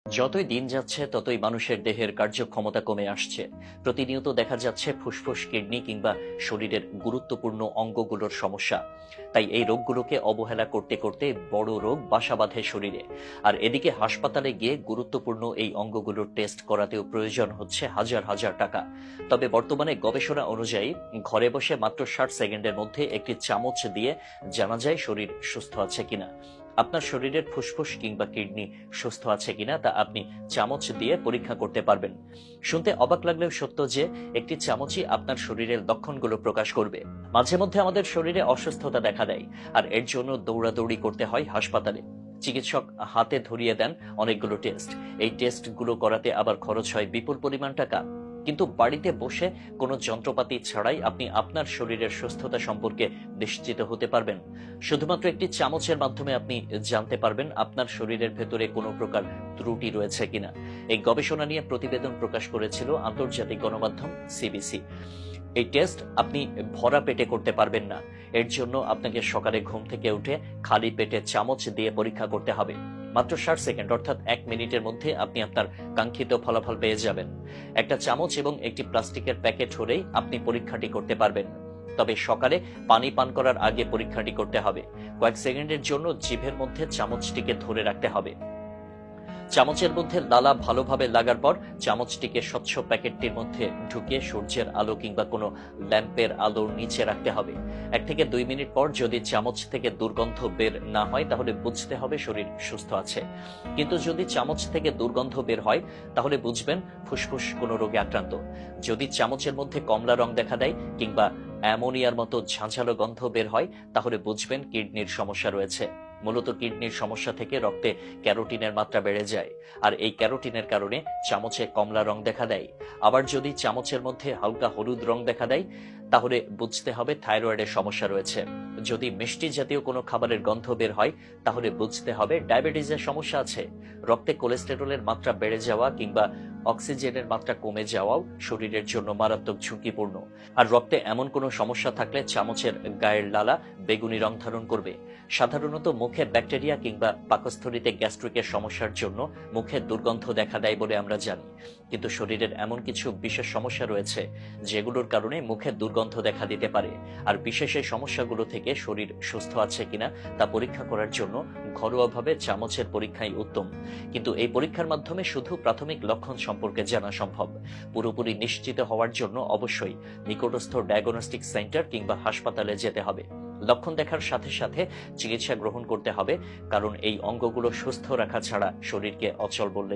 যতই দিন যাচ্ছে ততই মানুষের দেহের কার্যক্ষমতা কমে আসছে। প্রতিনিয়ত দেখা যাচ্ছে ফুসফুস, কিডনি কিংবা শরীরের গুরুত্বপূর্ণ অঙ্গগুলোর সমস্যা। তাই এই রোগগুলোকে অবহেলা করতে করতে বড় রোগ বাসা বাঁধে শরীরে। আর এদিকে হাসপাতালে গিয়ে গুরুত্বপূর্ণ এই অঙ্গগুলোর টেস্ট করাতেও প্রয়োজন হচ্ছে হাজার হাজার টাকা। তবে বর্তমানে গবেষণা অনুযায়ী ঘরে বসে মাত্র 60 সেকেন্ডের মধ্যে একটি চামচ দিয়ে জানা যায় শরীর সুস্থ আছে কিনা। আপনার শরীরের ফুসফুস কিংবা কিডনি সুস্থ আছে কিনা তা আপনি চামচ দিয়ে পরীক্ষা করতে পারবেন। শুনতে অবাক লাগলেও সত্য যে একটি চামচই আপনার শরীরের লক্ষণগুলো প্রকাশ করবে। মাঝে মধ্যে আমাদের শরীরে অসুস্থতা দেখা দেয়, আর এর জন্য দৌড়াদৌড়ি করতে হয় হাসপাতালে। চিকিৎসক হাতে ধরিয়ে দেন অনেকগুলো টেস্ট। এই টেস্টগুলো করাতে আবার খরচ হয় বিপুল পরিমাণ টাকা। কিন্তু বাড়িতে বসে কোনো যন্ত্রপাতি ছাড়াই আপনি আপনার শরীরের সুস্থতা সম্পর্কে নিশ্চিত হতে পারবেন। শুধুমাত্র একটি চামচের মাধ্যমে আপনি জানতে পারবেন আপনার শরীরের ভেতরে কোনো প্রকার ত্রুটি রয়েছে কিনা। এই গবেষণা নিয়ে প্রতিবেদন প্রকাশ করেছিল আন্তর্জাতিক গণমাধ্যম সিবিসি। এই টেস্ট আপনি ভরা পেটে করতে পারবেন না। এর জন্য আপনাকে সকালে ঘুম থেকে উঠে খালি পেটে চামচ দিয়ে পরীক্ষা করতে হবে। মাত্র 60 সেকেন্ড অর্থাৎ 1 মিনিটের মধ্যে আপনি আপনার কাঙ্ক্ষিত ফলাফল পেয়ে যাবেন। একটা চামচ এবং একটি প্লাস্টিকের প্যাকেট হলেই আপনি পরীক্ষাটি করতে পারবেন। তবে সকালে পানি পান করার আগে পরীক্ষাটি করতে হবে। কয়েক সেকেন্ডের জন্য জিভের মধ্যে চামচটিকে ধরে রাখতে হবে। চামচের মধ্যে লালা ভালোভাবে লাগার পর চামচটিকে স্বচ্ছ প্যাকেটটির মধ্যে ঢুকিয়ে সূর্যের আলো কিংবা কোনো ল্যাম্পের আলোর নিচে রাখতে হবে। 1 থেকে 2 মিনিট পর যদি চামচ থেকে দুর্গন্ধ বের না হয় তাহলে বুঝতে হবে শরীর সুস্থ আছে। কিন্তু যদি চামচ থেকে দুর্গন্ধ বের হয় তাহলে বুঝবেন ফুসফুস কোনো রোগে আক্রান্ত। যদি চামচের মধ্যে কমলা রং দেখা দেয় কিংবা অ্যামোনিয়ার মতো ঝাঁঝালো গন্ধ বের হয় তাহলে বুঝবেন কিডনির সমস্যা রয়েছে। মূলত কিডনির সমস্যা থেকে রক্তে ক্যারোটিনের মাত্রা বেড়ে যায়, আর এই ক্যারোটিনের কারণে চামচে কমলা রং দেখা দেয়। আবার যদি চামচের মধ্যে হালকা হলুদ রং দেখা দেয় তাহলে বুঝতে হবে থাইরয়েডের সমস্যা রয়েছে। যদি মিষ্টি জাতীয় কোনো খাবারের গন্ধ বের হয় তাহলে বুঝতে হবে ডায়াবেটিসের সমস্যা আছে। রক্তে কোলেস্টেরলের মাত্রা বেড়ে যাওয়া কিংবা অক্সিজেনের মাত্রা কমে যাওয়াও শরীরের জন্য মারাত্মক ঝুঁকিপূর্ণ। আর রক্তে এমন কোনো সমস্যা থাকলে চামচের গায়ের লালা বেগুনি রং ধারণ করবে। সাধারণত মুখে ব্যাকটেরিয়া কিংবা পাকস্থলীতে গ্যাস্ট্রিকের সমস্যার জন্য মুখে দুর্গন্ধ দেখা দেয় বলে আমরা জানি। কিন্তু শরীরের এমন কিছু বিশেষ সমস্যা রয়েছে যেগুলোর কারণে মুখে দুর্গন্ধ দেখা দিতে পারে। আর বিশেষ এই সমস্যাগুলো থেকে শরীর সুস্থ আছে কিনা তা পরীক্ষা করার জন্য ঘরোয়াভাবে চামচের পরীক্ষাই উত্তম। কিন্তু এই পরীক্ষার মাধ্যমে শুধু প্রাথমিক লক্ষণ সম্পর্কে জানা সম্ভব। পুরোপুরি নিশ্চিত হওয়ার জন্য অবশ্যই নিকটস্থ ডায়াগনস্টিক সেন্টার কিংবা হাসপাতালে যেতে হবে। লক্ষণ দেখার সাথে সাথে চিকিৎসা গ্রহণ করতে হবে, কারণ এই অঙ্গগুলো সুস্থ রাখা ছাড়া শরীরকে অচল বললে